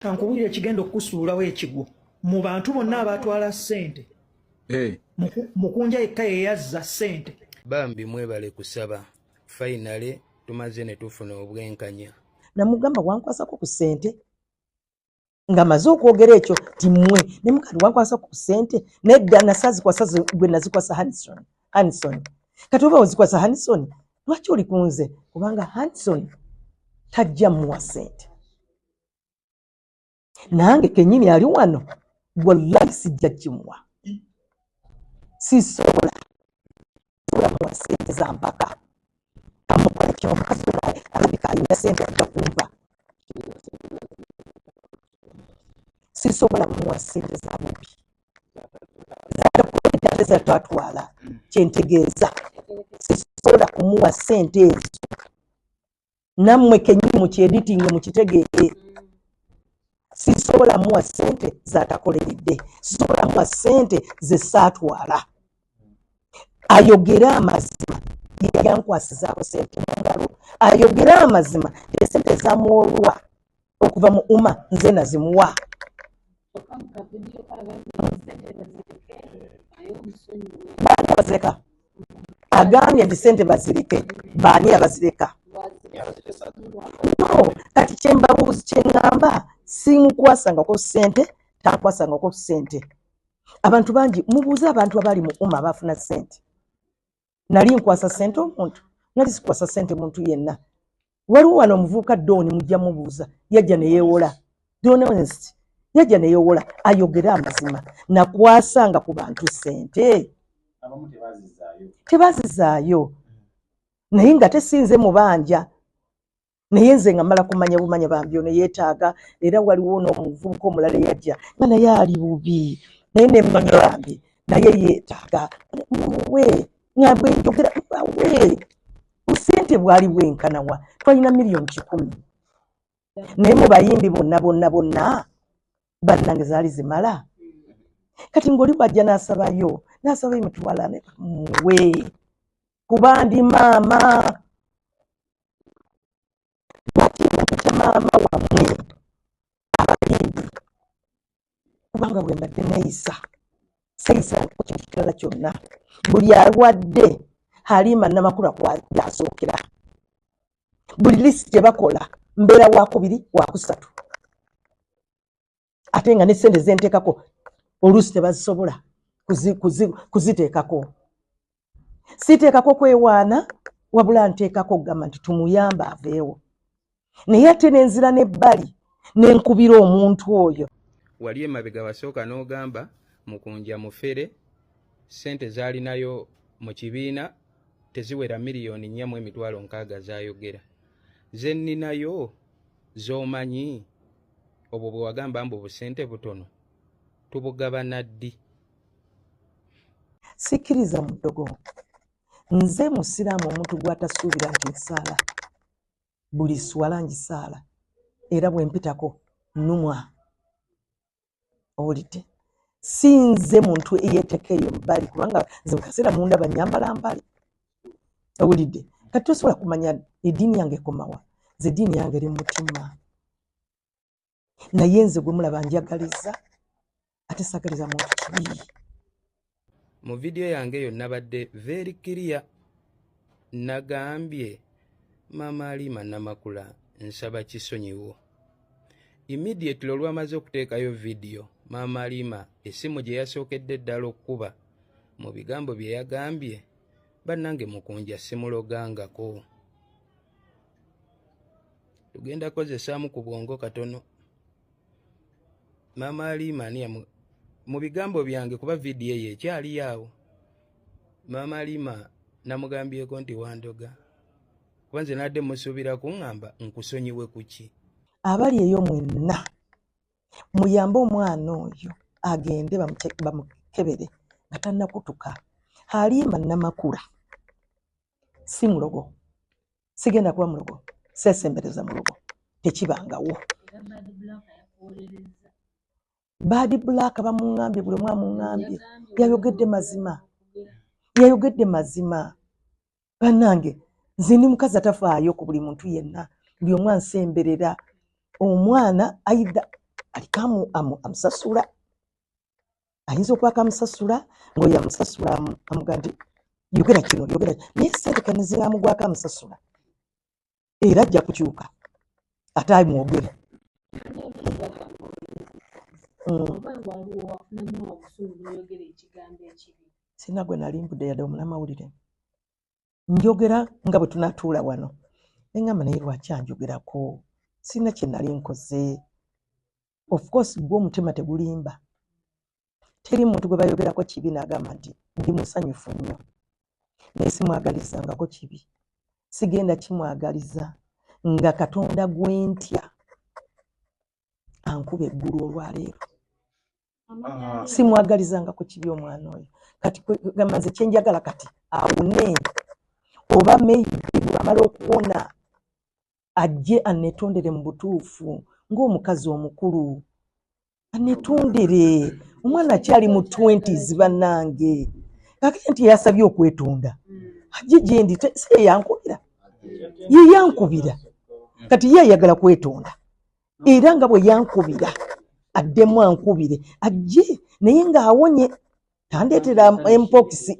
Kankubulira ekigenda okusuulawo ekigwo mu bantu bonna abatwala ssente mukunja yekka yeyazza ssente. Bambi mwebale kusaba finally tumaze ne tufuna obwenkanya. Namugamba wankwasako ku ssente nga maze okwogera ekyo timwe ne mukali wankwasako ku ssente nedda nasazikwasa gwe nazikwasa Hanson kati oba ozikwasa Hanson lwaki oli kunze kubanga Hanson tajja muwa ssente nange kenyini ali wano wallahi sijja kimuwa sisobola muwa ssente za mpaka amukola kyomukazi alabika alina ssente ajja kumpa sisobola muwa ssente za bubi zatwatwala kyentegeeza sisobola kumuwa ssente ezo nammwe kenyini mukyeditinge mukitegeere sisobola muwa ssente zatakoleredde sisobola muwa ssente zesaatwala ayogere amazima yankwasizaako ssente mu ngalo ayogere amazima esente zamuolwa okuva mu uma nze nazimuwa baani abazireka agambye nti ssente bazireke baani abazireka no kati kyembabuuzi kyeŋŋamba simukwasangako ssente tankwasangako ssente abantu bangi mubuuze abantu abali mu uma bafuna ssente nali nkwasa ssente omuntu nali sikwasa ssente muntu yenna waliwo wano omuvubuka Dooni mujja mubuuza yajja neyeewola Donest yajja neyeewola ayogere amazima nakwasanga ku bantu ssente tebazizaayo naye nga tesinze mubanja naye nze nga mala kumanya bumanya bambyo neyeetaaga era waliwo n'omuvubuka omulala yajja nga naye ali bubi naye nemmanyi bambi naye yeetaaga we nga bwenjogera we busente bwali bwenkanawa twalina miliyoni 100 naye mu bayimbi bonna bannange zaali zimala kati ng'oli bwajja n'asabayo emitwalane we kuba ndi maama lwaki maama wamwe abayimbi kubanga bwe mbadde neeyisa seeyisako kintu kirala kyonna buli alwadde Halima Namakula yasookera buli lisiti gye bakola mbeera wakubiri wakusatu ate nga n'essente zenteekako oluusi tebazisobola kuziteekako siteekako kwewaana wabula nteekako okugamba nti tumuyamba aveewo naye ate nenzira n'ebbali nenkubira omuntu oyo wali emabega wasooka n'ogamba mukunja mufere ssente zaalinayo mu kibiina teziwera miliyoni 4.6 zayogera ze nninayo z'omanyi obwo bwe wagamba mbu busente butono tubugabana ddi sikkiriza mudogo nze musiraamu omuntu gw'atasuubira nti nsaala buli swala ngisaala era bwe mpitako nnumwa owulidde sinze muntu eyeeteka eyo mbali kubanga nze mukaseera munda banyambala mbali owulidde kati tosobola kumanya eddiini yange ekomawa nze eddiini yange eri mutima naye nze gwe mulaba njagaliza ate sagaliza muntu kibi. Mu vidiyo yange eyo nabadde very clear nagambye Maama Halima Namakula nsaba kisonyiwo. Immediately olwamaze okuteekayo vidiyo Maama Halima essimu gye yasookedde eddala okkuba mu bigambo bye yagambye bannange mukunja simulogangako. Tugenda kozesaamu ku bwongo katono. Maama Halima mu bigambo byange kuba vidiyo ye ekyali awo. Maama Halima namugambyeko nti wandoga kuba nze nadde musuubira kuŋŋamba nkusonyiwe kuki. Abali eyo mwenna muyambe omwana oyo agende bamukebere nga tannakutuka. Halima Namakula si mulogo, sigenda kuba mulogo, sesembereza mulogo, tekibangawo. Badi Black bamuŋŋambye buli omwe amuŋŋambye yayogedde mazima bannange nze ndi mukazi atafaayo ku buli muntu yenna buli omu ansemberera omwana aida alikamu amusasula ayinza okwaka amusasula ng'oyo amusasula amuga nti yogera kino naye sente kanizinga amugwako amusasula era ajja kukyuka ate amwogere sina gwe nali mbudde yadde omunamawulire njogera nga bwe tunatuula wano neŋŋamba naye lwaki anjogerako sina kye nali nkoze. Of course gwe omutima tegulimba, teri muntu gwe bayogerako kibi n'agamba nti ndi musanyufu nnyo, naye simwagalizangako kibi, sigenda kimwagaliza nga Katonda gwentya ankuba eggulu olwaleero. Simwagalizangako kibi omwana oyo. Kati gamba nze kyenjagala kati awune, oba maybe bw'amala okuwona ajje annetondere mu butuufu ng'omukazi omukulu, annetondere. Omwana akyali mu 20s bannange, kakati nti yasabye okwetunda ajje gye ndi si yankubira, ye yankubira kati ye ayagala kwetonda era nga bwe yankubira addemu ankubire ajje, naye ng'awonye tandeetera mpox.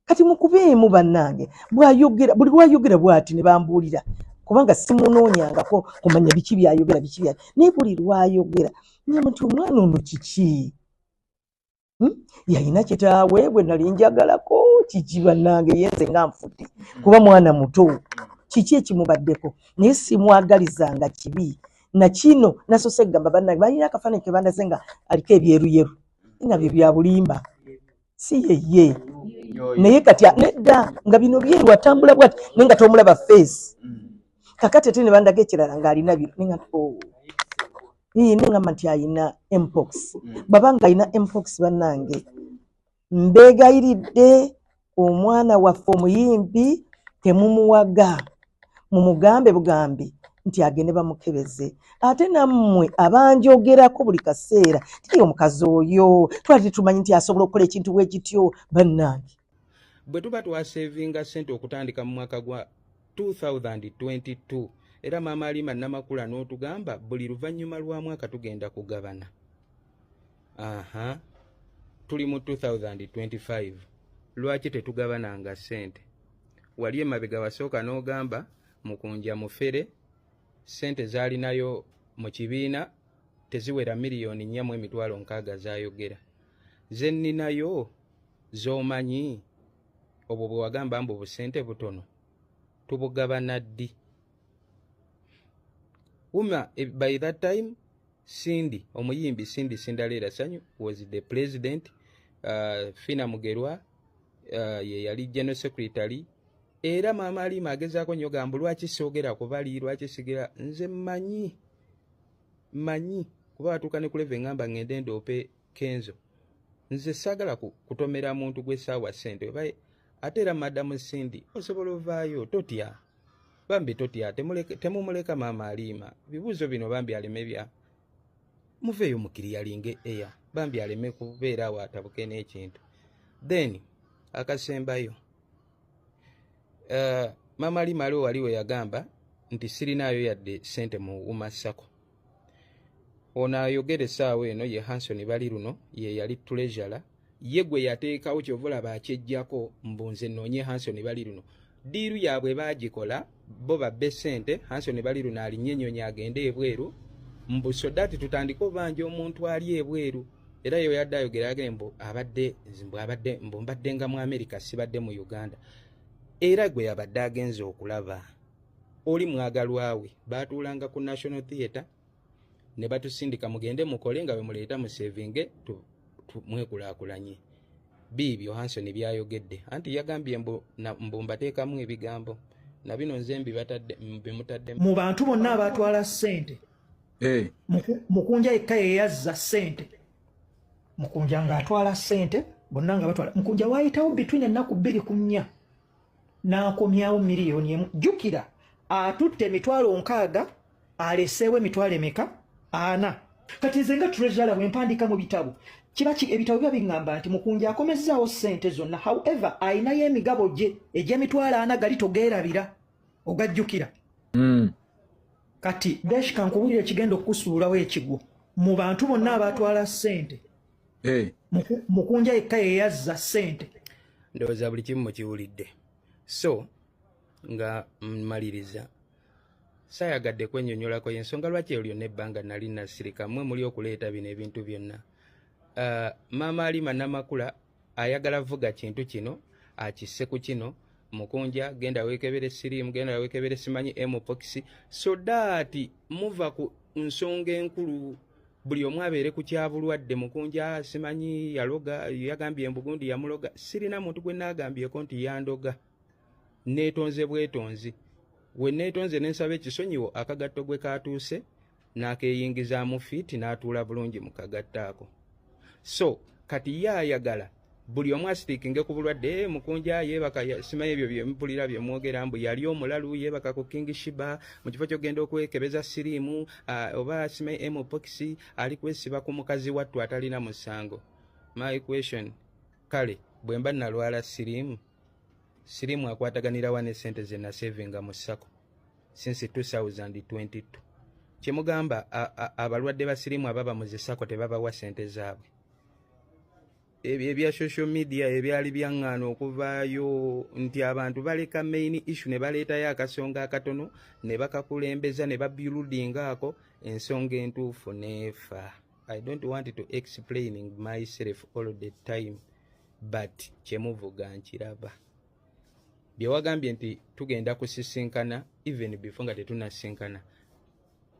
Kati mukubeemu bannange, bw'ayogera buli lwayogera bw'ati ne bambuulira kubanga simunoonyangako kumanya biki byayogera naye buli lwayogera nti omwana ono kiki yalina kitaawe bwe nali njagalako kiki bannange, yenze nga nfudde kuba mwana muto, kiki ekimubaddeko, naye simwagalizanga kibi na kino nasose gamba bannange balina akafaananyi ke bandase nga aliko ebyeruyeru nga bye bya bulimba, si yeye naye kati nedda nga bino byeru atambula bwati naye nga tomulaba face. Kakati ate ne bandaga ekirala ng'alina bino neŋŋamba nti alina mpox. Babanga alina mpox bannange, mbeegayiridde omwana waffe omuyimbi temumuwaga, mumugambe bugambi nti agende bamukebeze. Ate nammwe abanjogerako buli kaseera tiri omukazi oyo twali tetumanyi nti asobola okukola ekintu bwe kityo bannange. Bwe tuba twasevinga ssente okutandika mu mwaka gwa 2022 era maama Alima Namakula n'otugamba buli luvannyuma lwa mwaka tugenda kugabana. Tuli mu 2025 lwaki tetugabananga ssente? Wali emabega wasooka n'ogamba mukunja mufere ssente zaalinayo mu kibiina teziwera miliyoni 4.6 zayogera, ze nninayo z'omanyi obwo bwe wagamba mbu busente butono tubugabana ddi? By that time Cindy omuyimbi Cindy Sindaleera Sanyu was the president, Fina Mugerwa ye yali general secretary, era maama Alima agezaako nnyo gamba lwaki soogera ku bali, lwaki sigira nze manyi kuba watuuka ne kuleva eŋŋamba ŋŋende ndoope Kenzo, nze saagala kutomera muntu gwe saawa ssente ate era madamu Cindy osobola ovaayo totya, bambi totya, temumuleka maama Alima. Bibuuzo bino bambi aleme bya muveeyo mukiriyalinge eya, bambi aleme kubeera awo atabuke n'ekintu. Then akasembayo maama Alima aliwo waliwo yagamba nti sirinaayo yadde ssente mu Umasako. Ono ayogera essaawa eno ye Hanson Baliruno, ye yali treasurer, ye gwe yateekawo kyovulaba akyejjako mbunze noonye Hanson Baliruno. Diiru yaabwe baagikola bo babbe ssente, Hanson Baliruno alinnyonnyonya agende ebweru mbusodati tutandika obanja omuntu ali ebweru, era yo yadde ayogera agende mbadde nga mu America sibadde mu Uganda. Era gwe yabadde agenze okulaba oli mwagalwawe baatuulanga ku National Theatre ne batusindika mugende mukole nga bwe muleeta mu savinge mwekulaakulanye. Biibyo Hanson byayogedde anti yagambye mbu mbateekamu ebigambo na bino nze mbimutadde mu bantu bonna abatwala ssente. Mukunja yekka ye yazza ssente, mukunja ng'atwala ssente bonna nga batwala. Mukunja waayitawo between ennaku 2 n'akomyawo miliyoni emu. Jjukira atutte emitwalo 6 aleseewo emitwalo emeka 4. Kati nze nga treasurer bwe mpandiika mu bitabo ebitabo biba biŋŋamba nti Mukunja akomezzaawo ssente zonna, however ayinayo emigabo gye egy'emitwalo 4 gali togeerabira ogajjukira. kati Dash kankubulire kigendo okusuulawo ekigwo mu bantu bonna abatwala ssente Mukunja yekka ye yazza ssente. Ndowooza buli kimu mukiwulidde. So nga mmaliriza saayagadde kwennyonnyolako y'ensonga lwaki olyo n'ebbanga nali nasirika mmwe muli okuleeta bino ebintu byonna. Maama Alima Namakula ayagala vuga kintu kino akisse ku kino Mukunja genda weekebere siriimu genda weekebere simanyi mpox so that muva ku nsonga enkulu buli omu abeere ku kyabulwadde. Mukunja simanyi yaloga yagambye embugundi yamuloga sirina muntu gwe naagambyeko nti yandoga neetonze bwetonzi we neetonze nensaba ekisonyiwo akagatto gwe katuuse n'akeeyingizaamu fiiti n'atuula bulungi mu kagatta ako. So kati ye ayagala buli omu asitiikinge ku bulwadde Mukunja yeebaka simanyi ebyo byempulira byemwogera mbu yali omulalu yeebaka ku King Shiba mu kifo ky'ogenda okwekebeza siriimu oba simanyi mpox ali kwesiba ku mukazi wattu atalina musango. My question, kale bwe mba nalwala siriimu akwataganira wa ne ssente ze nasevinga mu ssako since 2022 kyemugamba abalwadde ba siriimu ababa mu zissako tebabawa ssente zaabwe. Ebya social media ebyali byaŋŋaana okuvaayo nti abantu baleka main issue ne baleetayo akasonga akatono ne bakakulembeza ne babuildinga ako ensonga entuufu neefa. I don't want to explaining myself all the time but kyemuvuga nkiraba. Bye wagambye nti tugenda kusisinkana even before nga tetunasinkana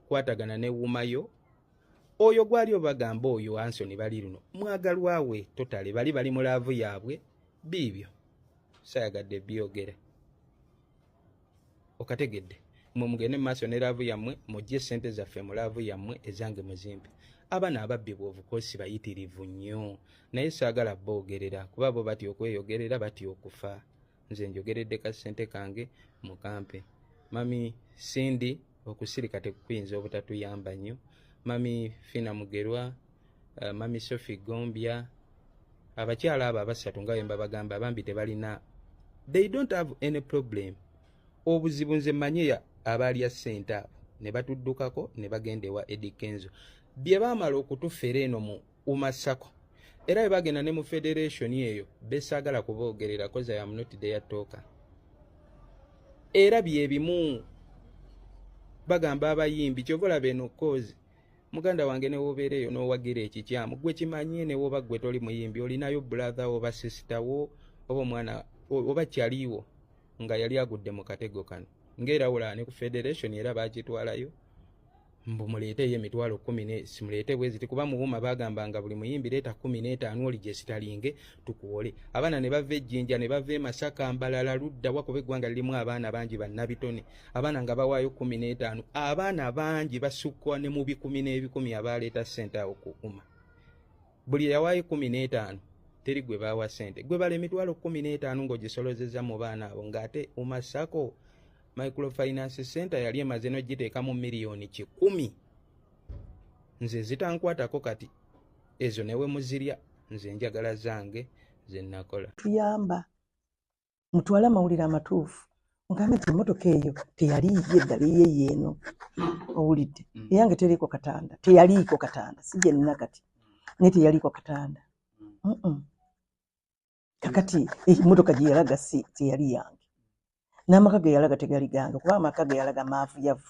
kwatagana ne wumayo oyo gwali obagamba oyo Anthony bali luno mwagalwawe totale bali mu laavu yaabwe bibyo saayagadde byogere okategedde mwe mugende mu maaso ne laavu yammwe mujje ssente zaffe mu laavu yammwe ezange muzimpe. Abaana ababbi bw'obukosi bayitirivu nnyo naye saagala boogerera kuba bo batya okweyogerera batya okufa. Nze njogeredde ka ssente kange mu kampe. Mami Cindy okusirika tekukuyinza obutatuyamba nnyo. Mami Fina Mugerwa, Mami Sophie Gombia, abakyala abo abasatu nga bwe mbabagamba abambi tebalina, they don't have any problem. Obuzibu nze manyeya abalya ssente abo ne batuddukako ne bagenda ewa Eddie Kenzo bye baamala okutufera eno mu Umasako era bwe bagenda ne mu federation eyo besaagala kuboogerera koza ya not there talker era bye bimu bagamba abayimbi kyovola beno kozi muganda wange ne wobeereyo n'owagira ekikyamu gwe kimanye ne woba gwe toli muyimbi olinayo brother oba sister wo oba omwana oba kyaliwo nga yali agudde mu katego kano ng'erawula ne ku federation era baakitwalayo mbu muleeteyo emitwalo 10 simuleete bwezi tikuba muwuma bagambanga buli muyimbi leeta 15 oli gye sitalinge tukuwole. Abaana ne bava ejjinja ne bava Masaka Mbalala ludda wakuba eggwanga lirimu abaana bangi bannabitone abaana nga bawaayo 15 abaana bangi basukkwa ne mu 10 abaleeta ssente awo kukuma buli yawaayo 15 teri gwe baawa ssente gwe bala emitwalo 15 ng'ogisolozeza mu baana abo ng'ate Umasako Microfinance Center yali emaze n'ogiteekamu miliyoni 10. Nze zitankwatako kati ezo newe muzirya nze njagala zange ze nakola. Tuyamba mutwala amawulire amatuufu mugambe nti emmotoka eyo teyaliiyo eddala eyeeno owulidde eyange teriiko katanda teyaliiko katanda si gye nina kati naye teyaliiko katanda kakati emmotoka gye yalaga si teyali yange n'amaka ge yalaga tegali gange kuba amaka ge yalaga maavuyavu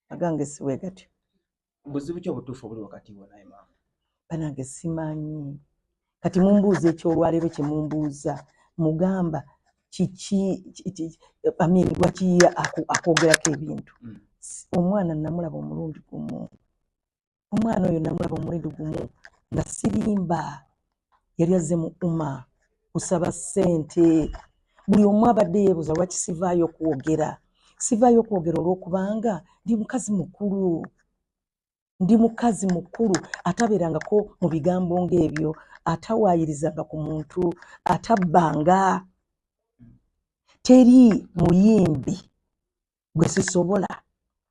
agange siwe gatyo. Buzibu ki obutuufu obuli wakati wo naye maama? Banange simanyi kati mumbuuza ekyolwaleero kye mumbuuza mugamba kiki lwaki akwogerako ebintu omwana namulaba omulundi gumu omwana oyo namulaba omulundi gumu nga sirimba yali azze mu uma kusaba ssente buli omu abadde yeebuuza lwaki sivaayo kwogera olw'okubanga ndi mukazi mukulu atabeerangako mu bigambo ng'ebyo atawaayirizanga ku muntu atabbanga teri muyimbi gwe sisobola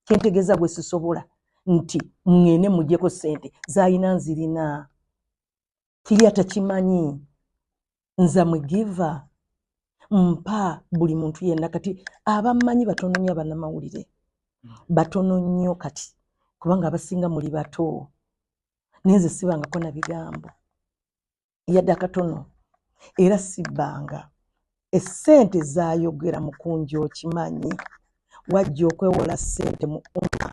kyentegeeza gwe sisobola nti mwene mujjeko ssente zayina nzirina kiri atakimanyi nza mwegiva mpa buli muntu yenna kati abammanyi batono nnyo abannamawulire batono nnyo kati kubanga abasinga muli bato nenze sibangako na bigambo yadde akatono era sibbanga essente zayogera Mukunja okimanyi wajja okwewola ssente mu umma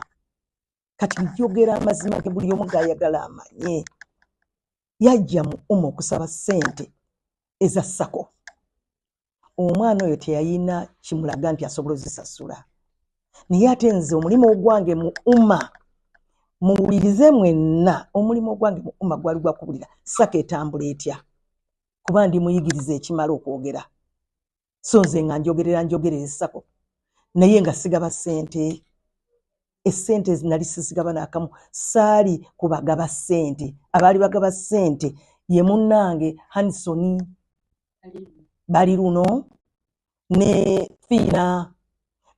kati yogera amazima ke buli omu gayagala amanye yajja mu umma okusaba ssente eza sako omwana oyo teyayina kimulaga nti asobola ozisasula naye ate nze omulimu ogwange mu umma muwulirize mwenna omulimu ogwange mu umma gwali gwakubulira sako etambula etya kuba ndi muyigiriza ekimala okwogera so nze nga njogerera sako naye nga sigaba ssente essente zinali sizigaba n'akamu saali kubagaba ssente abaali bagaba ssente ye munnange Hansoni bali luno ne Fiina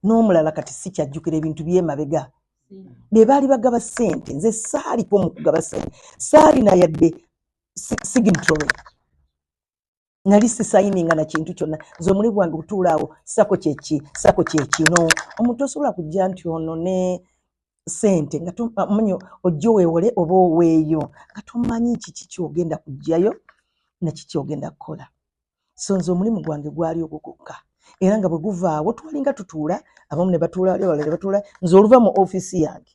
n'omulala kati sikyajjukira ebintu byemabega be baali bagaba ssente nze saaliko mu kugaba ssente saali na yadde signatory nali sisayininga na kintu kyonna nze omulimu gwange gutuulaawo sako kyekino omuntu osobola kujja nti ono ne ssente nga tomanyi ojja weewole oba oweeyo nga tomanyi kiki kyogenda kujjayo nakiki ogenda kukola so nze omulimu gwange gwali ogwo gwokka era nga bwe guvaawo twalinga tutuula abamu ne batuula abalala ne batuula nze oluva mu ofiisi yange